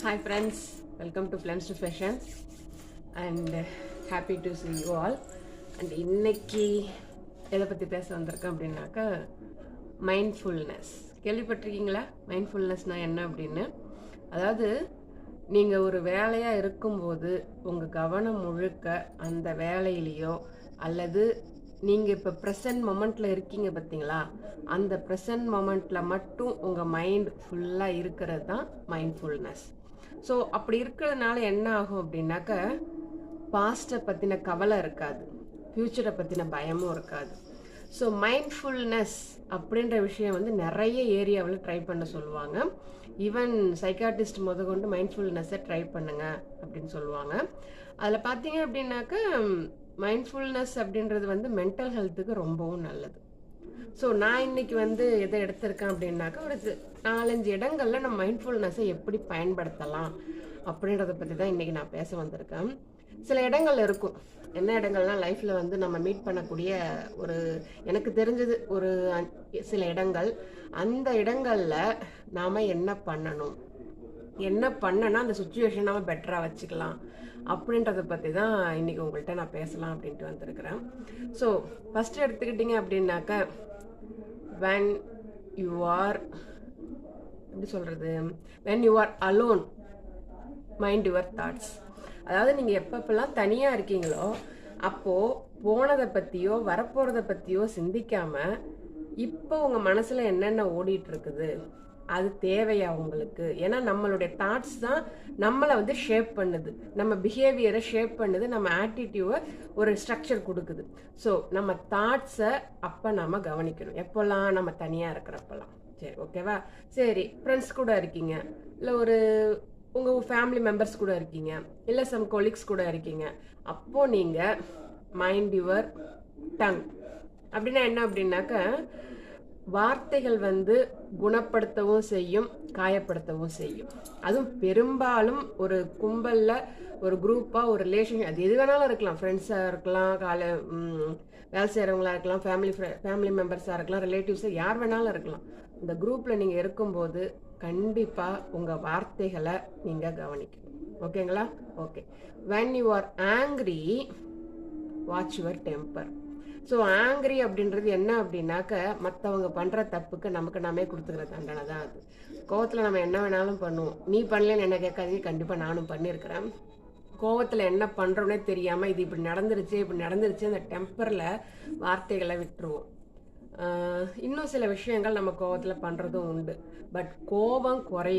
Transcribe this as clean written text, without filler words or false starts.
Hi friends, welcome to Plans to Fashion and happy to see you all. And இன்னைக்கு எதை பற்றி பேச வந்திருக்கேன் அப்படின்னாக்கா மைண்ட்ஃபுல்னஸ். கேள்விப்பட்டிருக்கீங்களா? மைண்ட்ஃபுல்னஸ்னால் என்ன அப்படின்னு? அதாவது நீங்கள் ஒரு வேலையாக இருக்கும்போது உங்கள் கவனம் முழுக்க அந்த வேலையிலையோ அல்லது நீங்கள் இப்போ ப்ரெசன்ட் மொமெண்ட்டில் இருக்கீங்க பார்த்தீங்களா, அந்த ப்ரெசன்ட் மொமெண்ட்டில் மட்டும் உங்கள் மைண்ட் ஃபுல்லாக இருக்கிறது தான் மைண்ட்ஃபுல்னஸ். ஸோ அப்படி இருக்கிறதுனால என்ன ஆகும் அப்படின்னாக்க, பாஸ்ட்டை பற்றின கவலை இருக்காது, ஃப்யூச்சரை பற்றின பயமும் இருக்காது. ஸோ மைண்ட்ஃபுல்னஸ் அப்படின்ற விஷயம் வந்து நிறைய ஏரியாவில் ட்ரை பண்ண சொல்லுவாங்க. ஈவன் சைக்காட்டிஸ்ட் கொண்டு மைண்ட்ஃபுல்னஸை ட்ரை பண்ணுங்க அப்படின்னு சொல்லுவாங்க. அதில் பார்த்தீங்க அப்படின்னாக்க மைண்ட்ஃபுல்னஸ் அப்படின்றது வந்து மென்டல் ஹெல்த்துக்கு ரொம்பவும் நல்லது. ஸோ நான் இன்னைக்கு வந்து எதை எடுத்திருக்கேன் அப்படின்னாக்கா, ஒரு 4-5 இடங்களில் நம்ம மைண்ட்ஃபுல்னஸை எப்படி பயன்படுத்தலாம் அப்படின்றத பற்றி தான் இன்றைக்கி நான் பேச வந்திருக்கேன். சில இடங்கள் இருக்கும். என்ன இடங்கள்னால் லைஃப்பில் வந்து நம்ம மீட் பண்ணக்கூடிய ஒரு எனக்கு தெரிஞ்சது ஒரு சில இடங்கள். அந்த இடங்களில் நாம் என்ன பண்ணணும், என்ன பண்ணனா அந்த சுச்சுவேஷன் நம்ம பெட்டராக வச்சுக்கலாம் அப்படின்றத பற்றி தான் இன்றைக்கி உங்கள்கிட்ட நான் பேசலாம் அப்படின்ட்டு வந்திருக்கிறேன். ஸோ ஃபஸ்ட்டு எடுத்துக்கிட்டிங்க அப்படின்னாக்கா, when you are எப்படி சொல்கிறது, when you are alone, mind your thoughts. அதாவது நீங்கள் எப்பப்பெல்லாம் தனியாக இருக்கீங்களோ அப்போது போனதை பற்றியோ வரப்போகிறத பற்றியோ சிந்திக்காமல் இப்போ உங்கள் மனசில் என்னென்ன ஓடிட்டுருக்குது, அது தேவையா உங்களுக்கு? ஏன்னா நம்மளுடைய தாட்ஸ் தான் நம்மளை வந்து ஷேப் பண்ணுது, நம்ம பிஹேவியரை ஷேப் பண்ணுது, நம்ம ஆட்டிடியூவை ஒரு ஸ்ட்ரக்சர் கொடுக்குது. ஸோ நம்ம தாட்ஸை அப்போ நம்ம கவனிக்கணும், எப்போல்லாம் நம்ம தனியாக இருக்கிறப்பெல்லாம். சரி, ஓகேவா? சரி, ஃப்ரெண்ட்ஸ் கூட இருக்கீங்க, இல்லை ஒரு உங்கள் ஃபேமிலி மெம்பர்ஸ் கூட இருக்கீங்க, இல்லை சம் கொலீக்ஸ் கூட இருக்கீங்க. அப்போது நீங்கள் மைண்ட் யுவர் டங். அப்படின்னா என்ன அப்படின்னாக்க, வார்த்தைகள் வந்து குணப்படுத்தவும் செய்யும், காயப்படுத்தவும் செய்யும். அதுவும் பெரும்பாலும் ஒரு கும்பலில், ஒரு குரூப்பாக, ஒரு ரிலேஷன், அது எது வேணாலும் இருக்கலாம், ஃப்ரெண்ட்ஸாக இருக்கலாம், வேலை செய்கிறவங்களா இருக்கலாம், ஃபேமிலி மெம்பர்ஸாக இருக்கலாம், ரிலேட்டிவ்ஸாக யார் வேணாலும் இருக்கலாம். இந்த குரூப்பில் நீங்கள் இருக்கும்போது கண்டிப்பாக உங்கள் வார்த்தைகளை நீங்கள் கவனிக்கணும். ஓகேங்களா? Okay. when you are angry, watch your temper. So angry அப்படின்றது என்ன அப்படின்னாக்க, மற்றவங்க பண்ணுற தப்புக்கு நமக்கு நாமே கொடுத்துக்கிற தண்டனை தான் அது. கோவத்தில் நம்ம என்ன வேணாலும் பண்ணுவோம். நீ பண்ணலன்னு என்ன கேட்காதீங்க, கண்டிப்பாக நானும் பண்ணியிருக்கிறேன். கோவத்தில் என்ன பண்ணுறோன்னே தெரியாமல் இது இப்படி நடந்துருச்சு அந்த டெம்பரில் வார்த்தைகளை விட்டுருவோம். இன்னும் சில விஷயங்கள் நம்ம கோவத்தில் பண்ணுறதும் உண்டு. பட் கோபம் குறையும்